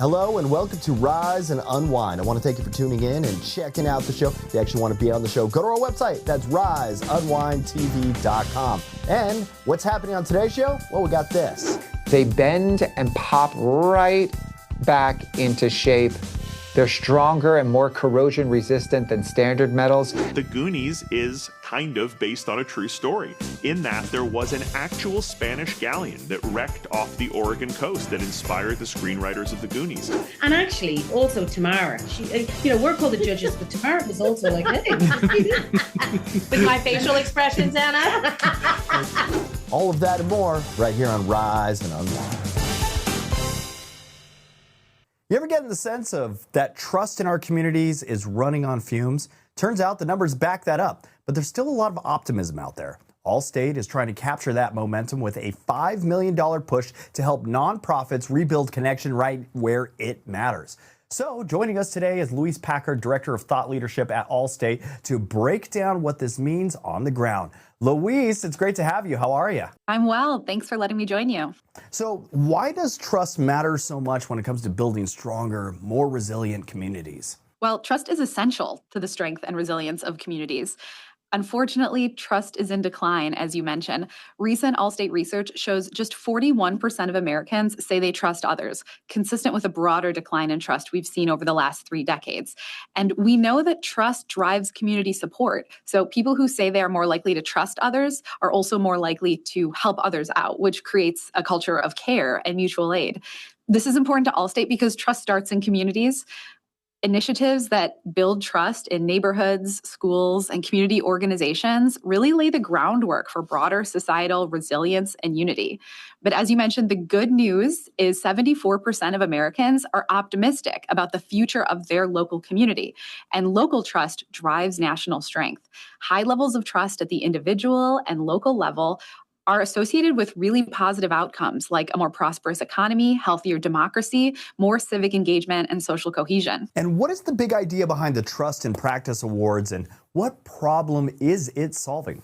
Hello and welcome to Rise and Unwind. I want to thank you for tuning in and checking out the show. If you actually want to be on the show, go to our website. That's riseunwindtv.com. And what's happening on today's show? Well, we got this. They bend and pop right back into shape. They're stronger and more corrosion resistant than standard metals. The Goonies is kind of based on a true story, in that there was an actual Spanish galleon that wrecked off the Oregon coast that inspired the screenwriters of the Goonies. And actually, also Tamera. She, we're called the judges, but Tamera was also like, hey. With my facial expressions, Anna. All of that and more right here on Rise and Unwind. You ever get the sense of that trust in our communities is running on fumes? Turns out the numbers back that up, but there's still a lot of optimism out there. Allstate is trying to capture that momentum with a $5 million push to help nonprofits rebuild connection right where it matters. So joining us today is Louise Packard, Director of Thought Leadership at Allstate, to break down what this means on the ground. Louise, it's great to have you. How are you? I'm well. Thanks for letting me join you. So why does trust matter so much when it comes to building stronger, more resilient communities? Well, trust is essential to the strength and resilience of communities. Unfortunately, trust is in decline, as you mentioned. Recent Allstate research shows just 41% of Americans say they trust others, consistent with a broader decline in trust we've seen over the last 3 decades. And we know that trust drives community support. So people who say they are more likely to trust others are also more likely to help others out, which creates a culture of care and mutual aid. This is important to Allstate because trust starts in communities. Initiatives that build trust in neighborhoods, schools, and community organizations really lay the groundwork for broader societal resilience and unity. But as you mentioned, the good news is 74% of Americans are optimistic about the future of their local community, and local trust drives national strength. High levels of trust at the individual and local level are associated with really positive outcomes like a more prosperous economy, healthier democracy, more civic engagement, and social cohesion. And what is the big idea behind the Trust and Practice Awards, and what problem is it solving?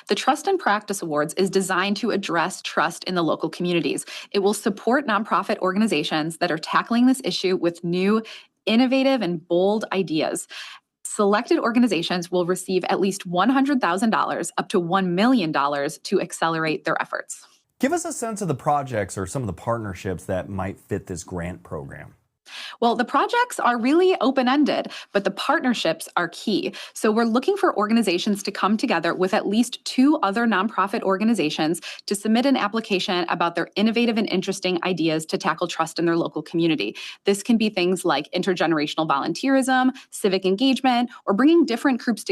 The Trust and Practice Awards is designed to address trust in the local communities. It will support nonprofit organizations that are tackling this issue with new, innovative, and bold ideas. Selected organizations will receive at least $100,000 up to $1 million to accelerate their efforts. Give us a sense of the projects or some of the partnerships that might fit this grant program. Well, the projects are really open-ended, but the partnerships are key. So we're looking for organizations to come together with at least 2 other nonprofit organizations to submit an application about their innovative and interesting ideas to tackle trust in their local community. This can be things like intergenerational volunteerism, civic engagement, or bringing different groups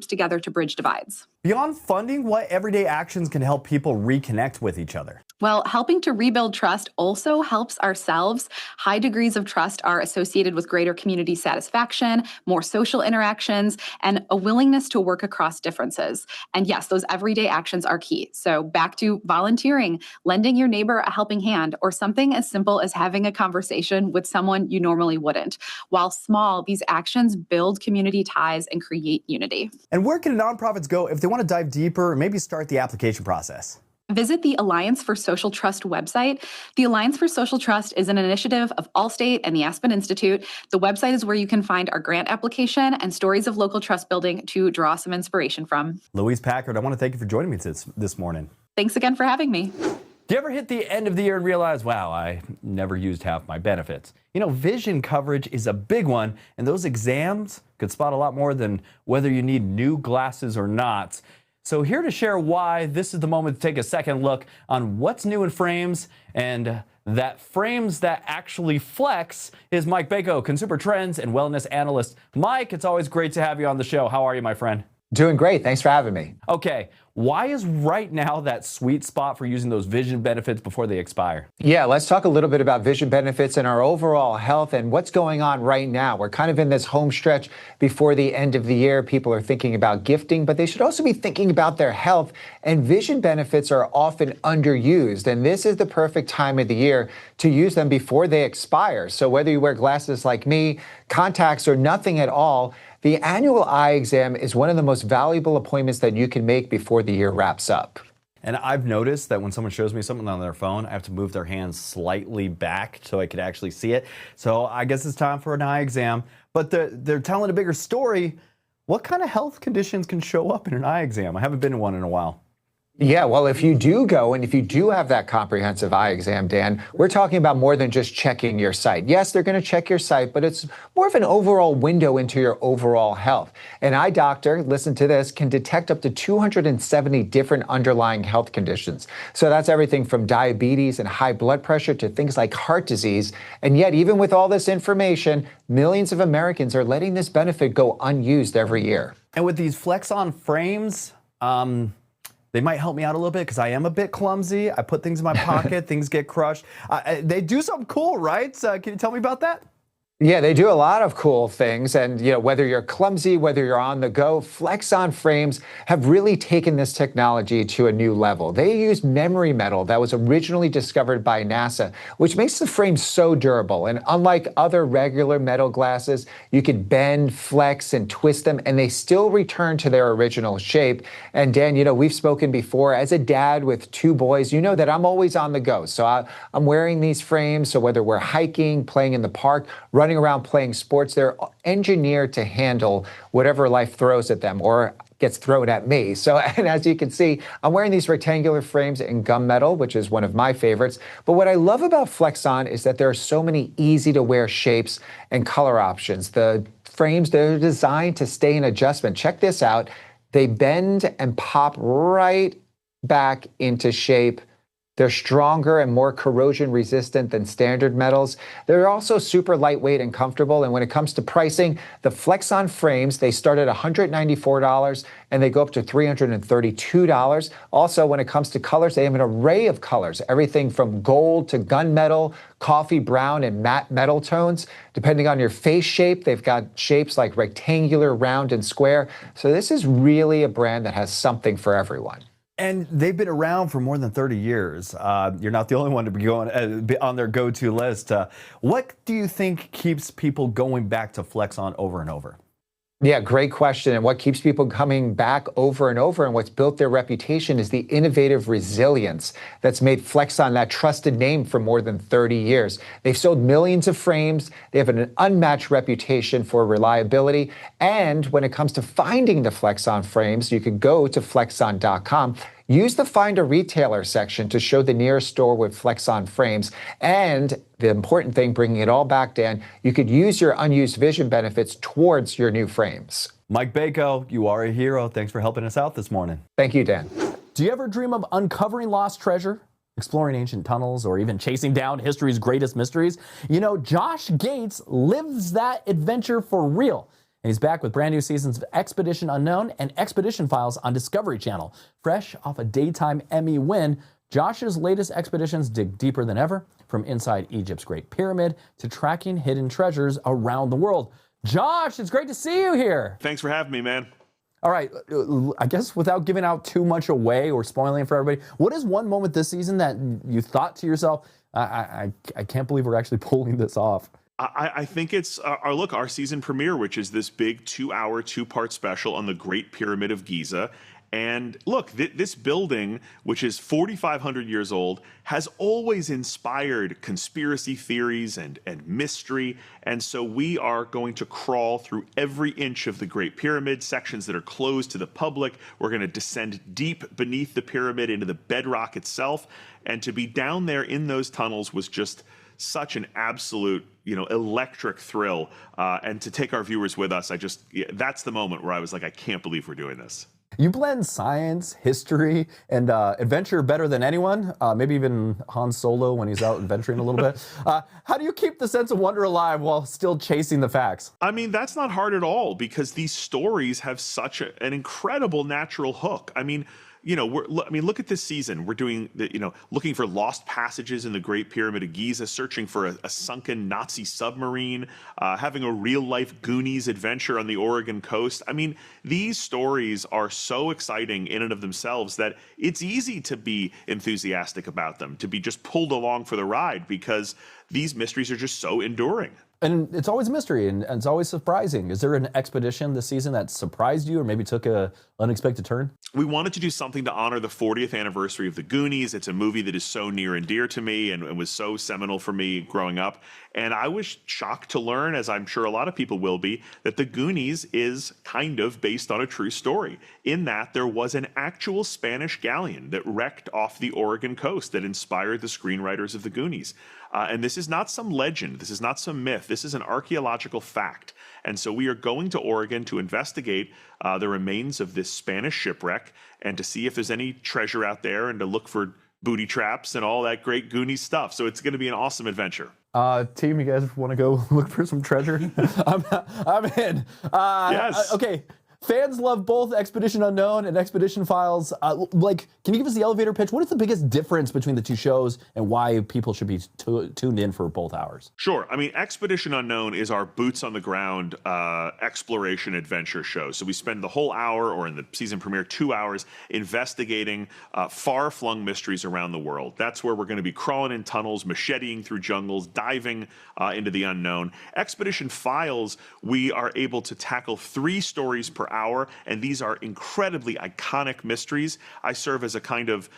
together to bridge divides. Beyond funding, what everyday actions can help people reconnect with each other? Well, helping to rebuild trust also helps ourselves. High degrees of trust are associated with greater community satisfaction, more social interactions, and a willingness to work across differences. And yes, those everyday actions are key. So back to volunteering, lending your neighbor a helping hand, or something as simple as having a conversation with someone you normally wouldn't. While small, these actions build community ties and create unity. And where can nonprofits go if they want to dive deeper or maybe start the application process? Visit the Alliance for Social Trust website. The Alliance for Social Trust is an initiative of Allstate and the Aspen Institute. The website is where you can find our grant application and stories of local trust building to draw some inspiration from. Louise Packard, I want to thank you for joining me this morning. Thanks again for having me. Do you ever hit the end of the year and realize, wow, I never used half my benefits? You know, vision coverage is a big one, and those exams could spot a lot more than whether you need new glasses or not. So here to share why, this is the moment to take a second look on what's new in frames, and that frames that actually flex is Mike Bako, consumer trends and wellness analyst. Mike, it's always great to have you on the show. How are you, my friend? Doing great. Thanks for having me. Okay, why is right now that sweet spot for using those vision benefits before they expire? Yeah, let's talk a little bit about vision benefits and our overall health and what's going on right now. We're kind of in this home stretch before the end of the year. People are thinking about gifting, but they should also be thinking about their health. And vision benefits are often underused. And this is the perfect time of the year to use them before they expire. So whether you wear glasses like me, contacts, or nothing at all, the annual eye exam is one of the most valuable appointments that you can make before the year wraps up. And I've noticed that when someone shows me something on their phone, I have to move their hands slightly back so I could actually see it. So I guess it's time for an eye exam. But they're telling a bigger story. What kind of health conditions can show up in an eye exam? I haven't been to one in a while. Yeah, well, if you do go and if you do have that comprehensive eye exam, Dan, we're talking about more than just checking your sight. Yes, they're going to check your sight, but it's more of an overall window into your overall health. An eye doctor, listen to this, can detect up to 270 different underlying health conditions. So that's everything from diabetes and high blood pressure to things like heart disease. And yet, even with all this information, millions of Americans are letting this benefit go unused every year. And with these Flexon frames, they might help me out a little bit because I am a bit clumsy. I put things in my pocket, things get crushed. They do something cool, right? Can you tell me about that? Yeah, they do a lot of cool things. And, whether you're clumsy, whether you're on the go, Flexon frames have really taken this technology to a new level. They use memory metal that was originally discovered by NASA, which makes the frame so durable. And unlike other regular metal glasses, you could bend, flex, and twist them, and they still return to their original shape. And Dan, we've spoken before. As a dad with 2 boys, you know that I'm always on the go. So I'm wearing these frames. So whether we're hiking, playing in the park, running around playing sports, they're engineered to handle whatever life throws at them or gets thrown at me. So, and as you can see, I'm wearing these rectangular frames in gunmetal, which is one of my favorites. But what I love about Flexon is that there are so many easy to wear shapes and color options. The frames, they're designed to stay in adjustment. Check this out. They bend and pop right back into shape. They're stronger and more corrosion resistant than standard metals. They're also super lightweight and comfortable. And when it comes to pricing, the Flexon frames, they start at $194 and they go up to $332. Also, when it comes to colors, they have an array of colors, everything from gold to gunmetal, coffee brown, and matte metal tones. Depending on your face shape, they've got shapes like rectangular, round, and square. So this is really a brand that has something for everyone. And they've been around for more than 30 years. You're not the only one to be going be on their go-to list. What do you think keeps people going back to Flexon over and over? Yeah, great question. And what keeps people coming back over and over and what's built their reputation is the innovative resilience that's made Flexon that trusted name for more than 30 years. They've sold millions of frames. They have an unmatched reputation for reliability. And when it comes to finding the Flexon frames, you could go to flexon.com. Use the Find a Retailer section to show the nearest store with Flexon frames. And the important thing, bringing it all back, Dan, you could use your unused vision benefits towards your new frames. Mike Bako, you are a hero. Thanks for helping us out this morning. Thank you, Dan. Do you ever dream of uncovering lost treasure, exploring ancient tunnels, or even chasing down history's greatest mysteries? Josh Gates lives that adventure for real. And he's back with brand new seasons of Expedition Unknown and Expedition Files on Discovery Channel. Fresh off a Daytime Emmy win, Josh's latest expeditions dig deeper than ever, from inside Egypt's Great Pyramid to tracking hidden treasures around the world. Josh, it's great to see you here. Thanks for having me, man. All right, I guess without giving out too much away or spoiling it for everybody, what is one moment this season that you thought to yourself, I can't believe we're actually pulling this off? I think it's our season premiere, which is this big 2-hour, 2-part special on the Great Pyramid of Giza. And look, this building, which is 4,500 years old, has always inspired conspiracy theories and mystery. And so we are going to crawl through every inch of the Great Pyramid, sections that are closed to the public. We're going to descend deep beneath the pyramid into the bedrock itself. And to be down there in those tunnels was just such an absolute, electric thrill. And to take our viewers with us, that's the moment where I was like, I can't believe we're doing this. You blend science, history, and adventure better than anyone, maybe even Han Solo when he's out adventuring a little bit. How do you keep the sense of wonder alive while still chasing the facts? I mean, that's not hard at all because these stories have such an incredible natural hook. I mean, look at this season. We're doing, looking for lost passages in the Great Pyramid of Giza, searching for a sunken Nazi submarine, having a real-life Goonies adventure on the Oregon coast. I mean, these stories are so exciting in and of themselves that it's easy to be enthusiastic about them, to be just pulled along for the ride because these mysteries are just so enduring. And it's always a mystery, and it's always surprising. Is there an expedition this season that surprised you or maybe took a unexpected turn? We wanted to do something to honor the 40th anniversary of The Goonies. It's a movie that is so near and dear to me and was so seminal for me growing up. And I was shocked to learn, as I'm sure a lot of people will be, that The Goonies is kind of based on a true story, in that there was an actual Spanish galleon that wrecked off the Oregon coast that inspired the screenwriters of The Goonies. And this is not some legend. This is not some myth. This is an archaeological fact. And so we are going to Oregon to investigate the remains of this Spanish shipwreck and to see if there's any treasure out there and to look for booty traps and all that great Goonies stuff. So it's going to be an awesome adventure. Team, you guys want to go look for some treasure? I'm in. Yes. Okay. Fans love both Expedition Unknown and Expedition Files. Can you give us the elevator pitch? What is the biggest difference between the two shows and why people should be tuned in for both hours? Sure. I mean, Expedition Unknown is our boots on the ground exploration adventure show. So we spend the whole hour, or in the season premiere, 2 hours, investigating far-flung mysteries around the world. That's where we're going to be crawling in tunnels, macheting through jungles, diving into the unknown. Expedition Files, we are able to tackle 3 stories per hour, and these are incredibly iconic mysteries. I serve as a kind of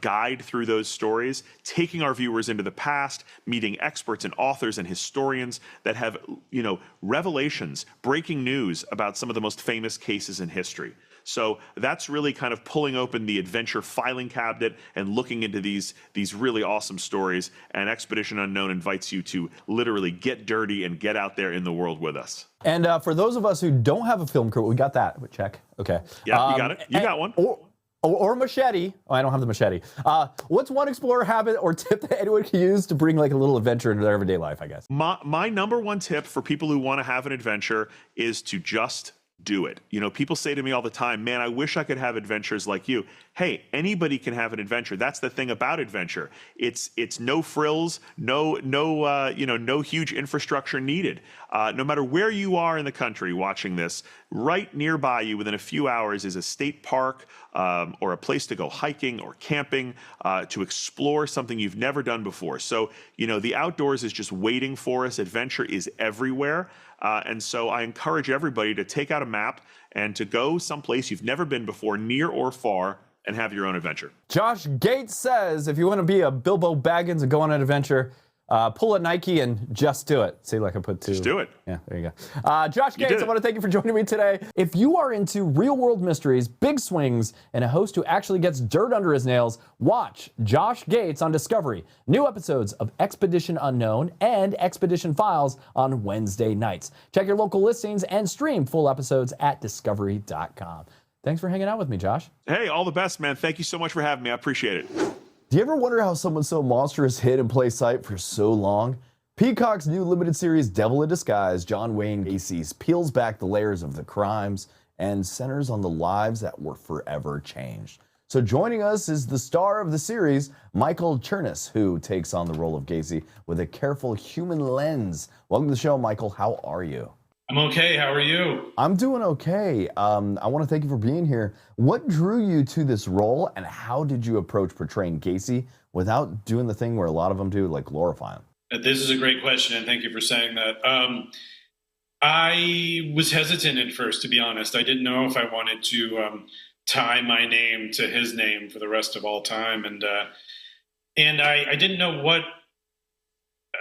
guide through those stories, taking our viewers into the past, meeting experts and authors and historians that have, revelations, breaking news about some of the most famous cases in history. So that's really kind of pulling open the adventure filing cabinet and looking into these really awesome stories. And Expedition Unknown invites you to literally get dirty and get out there in the world with us. And for those of us who don't have a film crew, we got that. Check. Okay. Yeah, you got it. You got one. Or machete. Oh, I don't have the machete. What's one explorer habit or tip that anyone can use to bring like a little adventure into their everyday life, I guess? My number one tip for people who want to have an adventure is to just do it. People say to me all the time, man, I wish I could have adventures like you. Hey, anybody can have an adventure. That's the thing about adventure. It's no frills, no huge infrastructure needed. No matter where you are in the country watching this, right nearby you within a few hours is a state park or a place to go hiking or camping to explore something you've never done before. So, the outdoors is just waiting for us. Adventure is everywhere. And so I encourage everybody to take out a map and to go someplace you've never been before, near or far, and have your own adventure. Josh Gates says, if you want to be a Bilbo Baggins and go on an adventure, pull a Nike and just do it. See, like I put 2. Just do it. Yeah, there you go. Josh Gates, I want to thank you for joining me today. If you are into real-world mysteries, big swings, and a host who actually gets dirt under his nails, watch Josh Gates on Discovery. New episodes of Expedition Unknown and Expedition Files on Wednesday nights. Check your local listings and stream full episodes at discovery.com. Thanks for hanging out with me, Josh. Hey, all the best, man. Thank you so much for having me. I appreciate it. Do you ever wonder how someone so monstrous hid in plain sight for so long? Peacock's new limited series, Devil in Disguise, John Wayne Gacy, peels back the layers of the crimes and centers on the lives that were forever changed. So joining us is the star of the series, Michael Chernus, who takes on the role of Gacy with a careful human lens. Welcome to the show, Michael. How are you? I'm okay. How are you? I'm doing okay. I want to thank you for being here. What drew you to this role, and how did you approach portraying Gacy without doing the thing where a lot of them do, like glorify him? This is a great question, and thank you for saying that. I was hesitant at first, to be honest. I didn't know if I wanted to tie my name to his name for the rest of all time, and I didn't know what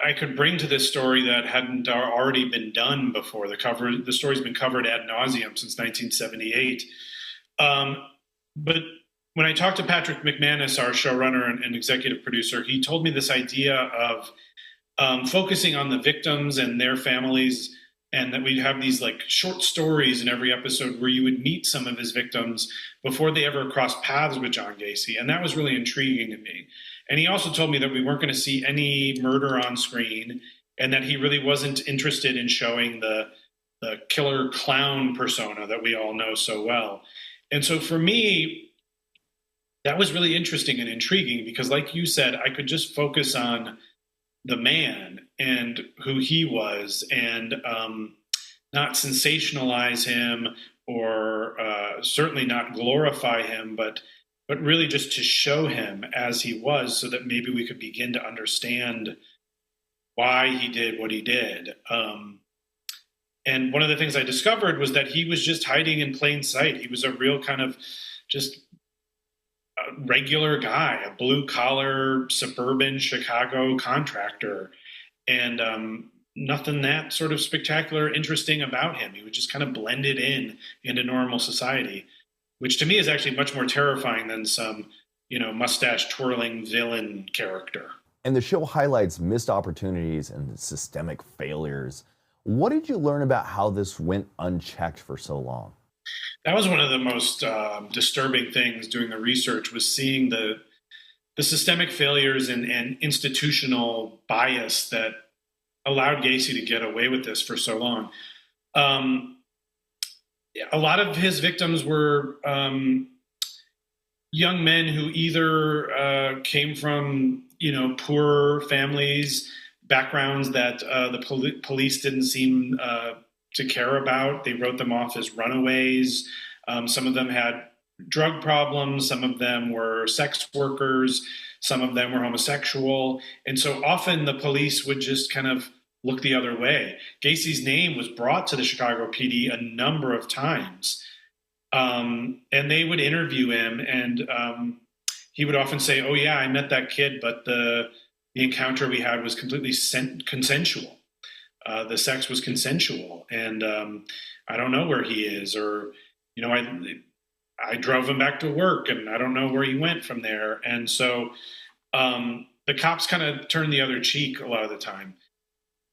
I could bring to this story that hadn't already been done before. The story's been covered ad nauseum since 1978. But when I talked to Patrick McManus, our showrunner and executive producer, he told me this idea of focusing on the victims and their families, and that we'd have these like short stories in every episode where you would meet some of his victims before they ever crossed paths with John Gacy. And that was really intriguing to me. And he also told me that we weren't going to see any murder on screen, and that he really wasn't interested in showing the killer clown persona that we all know so well. And so for me, that was really interesting and intriguing because, like you said, I could just focus on the man and who he was, and not sensationalize him or certainly not glorify him, but really just to show him as he was, so that maybe we could begin to understand why he did what he did. And one of the things I discovered was that he was just hiding in plain sight. He was a real kind of just a regular guy, a blue-collar suburban Chicago contractor, and nothing that sort of spectacular, interesting about him. He was just kind of blended into normal society, which to me is actually much more terrifying than some, mustache twirling villain character. And the show highlights missed opportunities and systemic failures. What did you learn about how this went unchecked for so long? That was one of the most disturbing things doing the research, was seeing the systemic failures and institutional bias that allowed Gacy to get away with this for so long. A lot of his victims were young men who either came from, poor families, backgrounds that the police didn't seem to care about. They wrote them off as runaways. Some of them had drug problems. Some of them were sex workers. Some of them were homosexual. And so often the police would just kind of look the other way. Gacy's name was brought to the Chicago PD a number of times. And they would interview him, and he would often say, "Oh yeah, I met that kid, but the encounter we had was completely consensual. The sex was consensual, and I don't know where he is, or I drove him back to work, and I don't know where he went from there." And so the cops kind of turn the other cheek a lot of the time.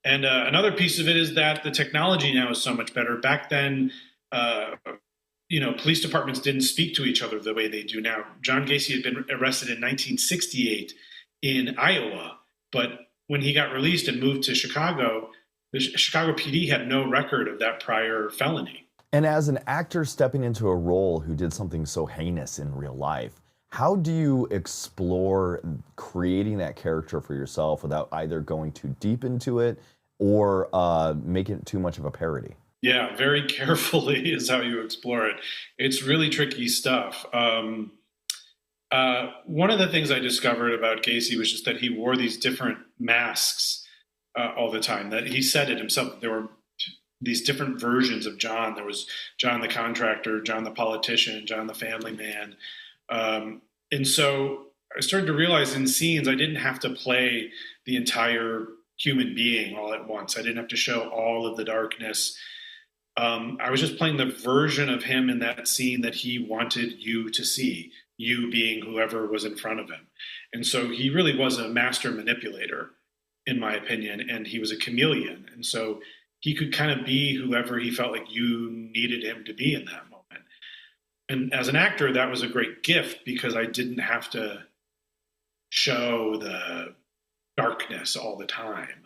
And another piece of it is that the technology now is so much better. Back then, police departments didn't speak to each other the way they do now. John Gacy had been arrested in 1968 in Iowa, but when he got released and moved to Chicago, the Chicago PD had no record of that prior felony. And as an actor stepping into a role who did something so heinous in real life, how do you explore creating that character for yourself without either going too deep into it or making it too much of a parody? Yeah, very carefully is how you explore it. It's really tricky stuff. One of the things I discovered about Gacy was just that he wore these different masks all the time. That he said it himself. There were these different versions of John. There was John the contractor, John the politician, John the family man. And so I started to realize in scenes I didn't have to play the entire human being all at once. I didn't have to show all of the darkness. I was just playing the version of him in that scene that he wanted you to see, you being whoever was in front of him. And so he really was a master manipulator, in my opinion, and he was a chameleon. And so he could kind of be whoever he felt like you needed him to be in that moment. And as an actor, that was a great gift because I didn't have to show the darkness all the time.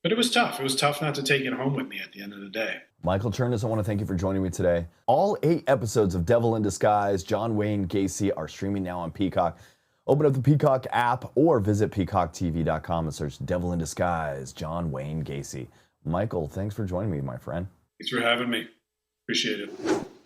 But it was tough. It was tough not to take it home with me at the end of the day. Michael Chernus, I want to thank you for joining me today. All 8 episodes of Devil in Disguise, John Wayne Gacy are streaming now on Peacock. Open up the Peacock app or visit peacocktv.com and search Devil in Disguise, John Wayne Gacy. Michael, thanks for joining me, my friend. Thanks for having me. Appreciate it.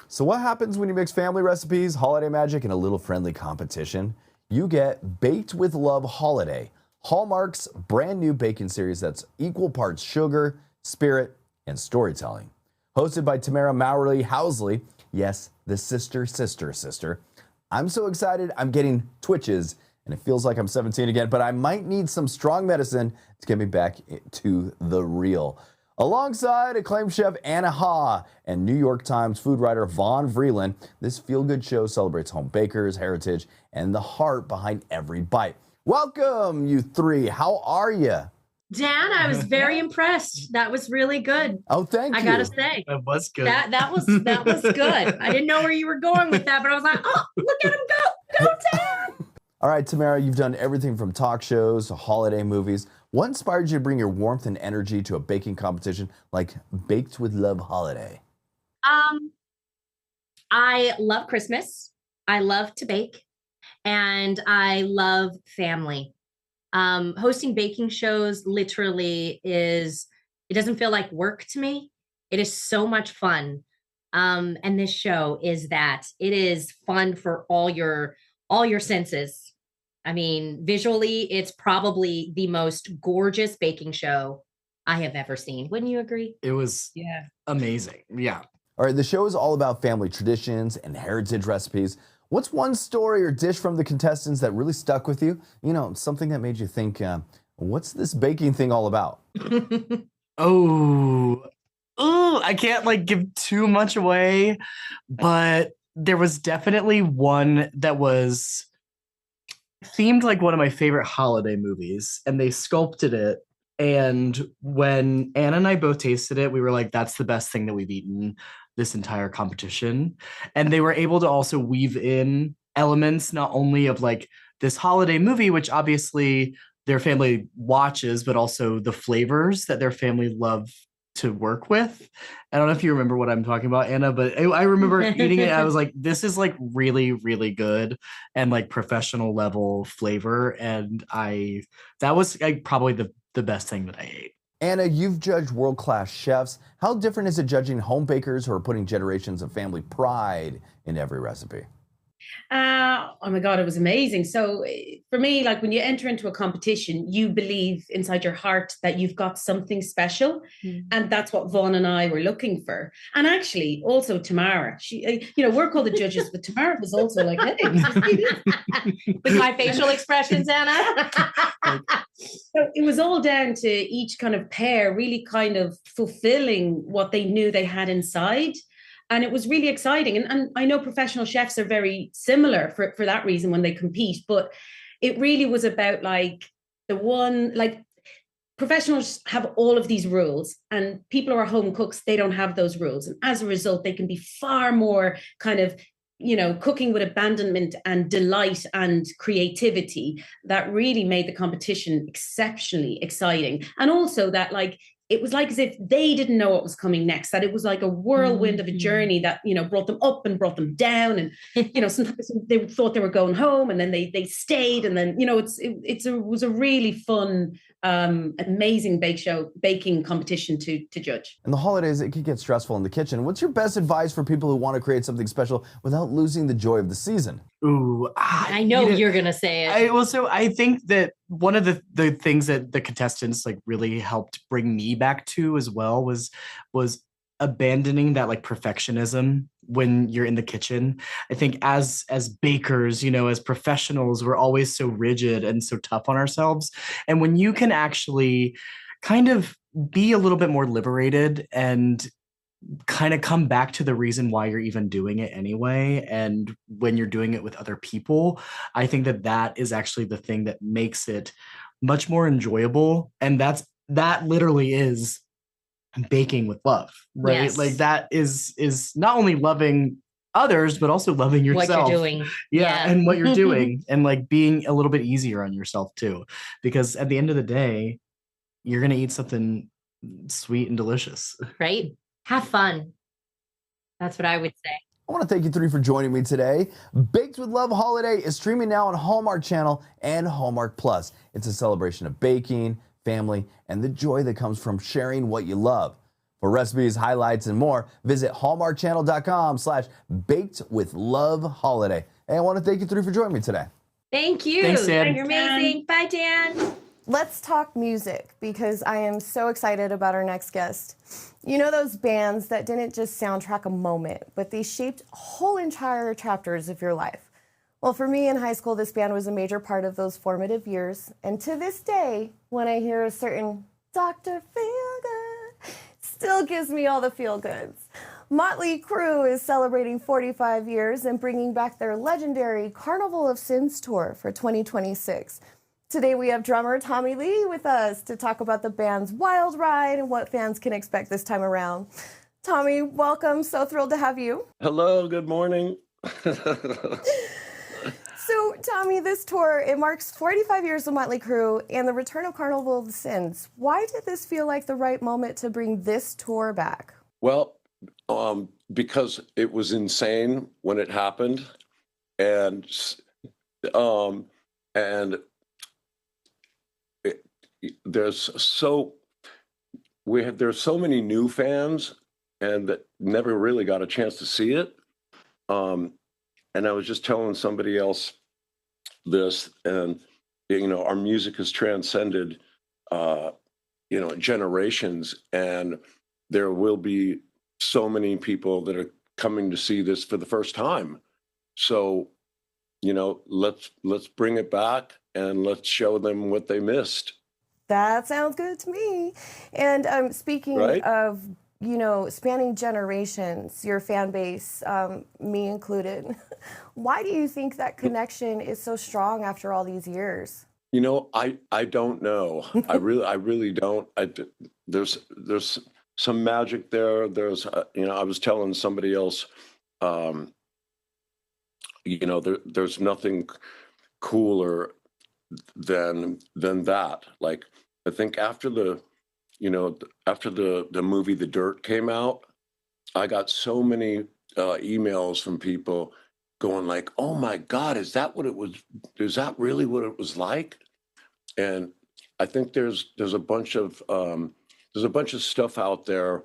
So what happens when you mix family recipes, holiday magic, and a little friendly competition? You get Baked with Love Holiday, Hallmark's brand new baking series that's equal parts sugar, spirit, and storytelling. Hosted by Tamera Mowry-Housley, yes, the sister. I'm so excited, I'm getting twitches, and it feels like I'm 17 again, but I might need some strong medicine to get me back to the real. Alongside acclaimed chef Anna Ha and New York Times food writer Vaughn Vreeland, this feel-good show celebrates home bakers, heritage, and the heart behind every bite. Welcome, you 3. How are you? Dan, I was very impressed. That was really good. Oh, thank you. I gotta say. That was good. That was good. I didn't know where you were going with that, but I was like, oh, look at him go. Go, Dan. All right, Tamera, you've done everything from talk shows to holiday movies. What inspired you to bring your warmth and energy to a baking competition like Baked with Love Holiday? I love Christmas. I love to bake. And I love family. Hosting baking shows literally it doesn't feel like work to me. It is so much fun. And this show is that. It is fun for all your senses. I mean, visually, it's probably the most gorgeous baking show I have ever seen. Wouldn't you agree? It was amazing. Yeah. All right, the show is all about family traditions and heritage recipes. What's one story or dish from the contestants that really stuck with you? You know, something that made you think, what's this baking thing all about? I can't like give too much away, but there was definitely one that was themed like one of my favorite holiday movies, and they sculpted it. And when Anna and I both tasted it, we were like, that's the best thing that we've eaten this entire competition. And they were able to also weave in elements not only of like this holiday movie, which obviously their family watches, but also the flavors that their family love to work with. I don't know if you remember what I'm talking about, Anna, but I remember eating it. I was like, this is like really, really good and like professional level flavor. And that was like probably the best thing that I ate. Anna, you've judged world-class chefs. How different is it judging home bakers who are putting generations of family pride in every recipe? Oh my God, it was amazing. So for me, like when you enter into a competition, you believe inside your heart that you've got something special. And that's what Vaughn and I were looking for. And actually also Tamera, she, we're called the judges, but Tamera was also like, hey. With my facial expressions, Anna. So it was all down to each kind of pair really kind of fulfilling what they knew they had inside. And it was really exciting. And I know professional chefs are very similar for that reason when they compete, but it really was about like professionals have all of these rules and people who are home cooks, they don't have those rules. And as a result, they can be far more kind of, cooking with abandonment and delight and creativity that really made the competition exceptionally exciting. And also that it was like as if they didn't know what was coming next, that it was like a whirlwind of a journey that, brought them up and brought them down. And, sometimes they thought they were going home and then they stayed. And then, it was a really fun, amazing baking competition to judge. In the holidays, it could get stressful in the kitchen. What's your best advice for people who want to create something special without losing the joy of the season? I know you're going to say it. I think that one of the things that the contestants like really helped bring me back to as well was abandoning that like perfectionism when you're in the kitchen. I think as bakers, as professionals, we're always so rigid and so tough on ourselves. And when you can actually kind of be a little bit more liberated and kind of come back to the reason why you're even doing it anyway, and when you're doing it with other people, I think that is actually the thing that makes it much more enjoyable. And that literally is baking with love, right? Yes. Like that is not only loving others, but also loving yourself. What you're doing. Yeah, and what you're doing, and like being a little bit easier on yourself too. Because at the end of the day, you're going to eat something sweet and delicious. Right? Have fun. That's what I would say. I want to thank you three for joining me today. Baked with Love Holiday is streaming now on Hallmark Channel and Hallmark Plus. It's a celebration of baking, family, and the joy that comes from sharing what you love. For recipes, highlights, and more, visit hallmarkchannel.com/bakedwithloveholiday. And I want to thank you three for joining me today. Thank you. Thanks, Dan. You're amazing. Bye, Dan. Let's talk music, because I am so excited about our next guest. You know those bands that didn't just soundtrack a moment, but they shaped whole entire chapters of your life? Well, for me in high school, this band was a major part of those formative years. And to this day, when I hear a certain Dr. Feelgood, still gives me all the feel-goods. Mötley Crüe is celebrating 45 years and bringing back their legendary Carnival of Sins Tour for 2026. Today we have drummer Tommy Lee with us to talk about the band's wild ride and what fans can expect this time around. Tommy, welcome. So thrilled to have you. Hello, good morning. So, Tommy, this tour, it marks 45 years of Mötley Crüe and the return of Carnival of Sins. Why did this feel like the right moment to bring this tour back? Well, because it was insane when it happened, and there's so many new fans and that never really got a chance to see it. And I was just telling somebody else this, and our music has transcended generations, and there will be so many people that are coming to see this for the first time. So let's bring it back and let's show them what they missed. That sounds good to me. And speaking of spanning generations, your fan base, me included, why do you think that connection is so strong after all these years? I don't know. I really don't. There's some magic there. There's I was telling somebody else, there's nothing cooler than that. Like, I think after the movie The Dirt came out, I got so many emails from people going like, "Oh my God, is that what it was? Is that really what it was like?" And I think there's a bunch of stuff out there,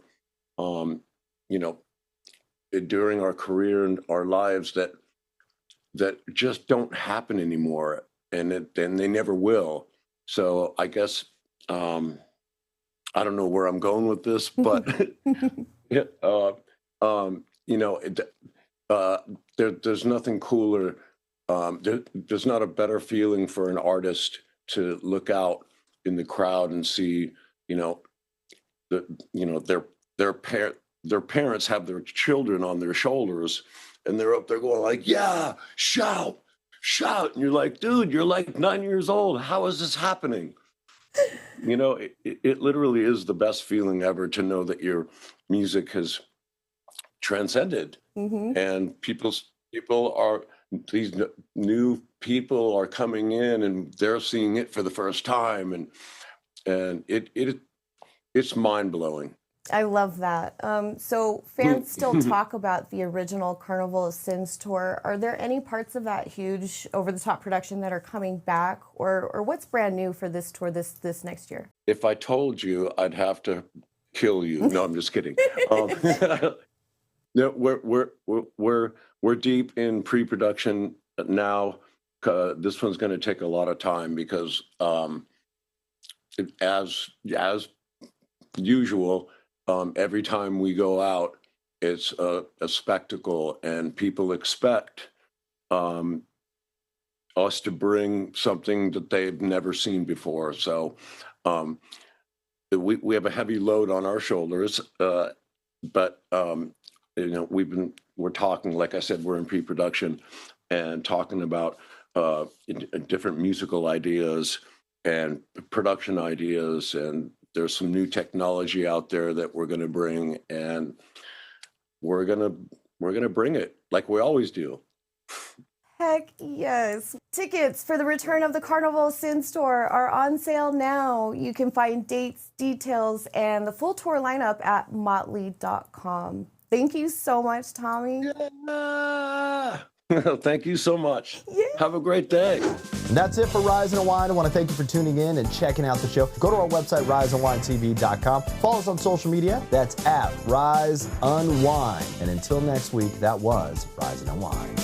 during our career and our lives that just don't happen anymore, and they never will. So I guess I don't know where I'm going with this, but there's nothing cooler. There's not a better feeling for an artist to look out in the crowd and see, their parents have their children on their shoulders, and they're up there going like, "Yeah, shout," and you're like, "Dude, you're like 9 years old. How is this happening?" It literally is the best feeling ever to know that your music has transcended, and these new people are coming in and they're seeing it for the first time, and it's mind-blowing. I love that. So fans still talk about the original Carnival of Sins tour. Are there any parts of that huge over-the-top production that are coming back, or what's brand new for this tour this next year? If I told you, I'd have to kill you. No, I'm just kidding. No, we're deep in pre-production now. This one's going to take a lot of time because, as usual, every time we go out, it's a spectacle, and people expect us to bring something that they've never seen before. So we have a heavy load on our shoulders, but we're talking, like I said, we're in pre-production and talking about different musical ideas and production ideas, and there's some new technology out there that we're going to bring, and we're going to bring it like we always do. Heck yes. Tickets for the return of the Carnival of Sins Tour are on sale now. You can find dates, details, and the full tour lineup at motley.com. Thank you so much, Tommy. Yeah. Thank you so much. Yeah. Have a great day. And that's it for Rise Unwind. I want to thank you for tuning in and checking out the show. Go to our website, riseunwindtv.com. Follow us on social media. That's at Rise Unwind. And until next week, that was Rise and Unwind.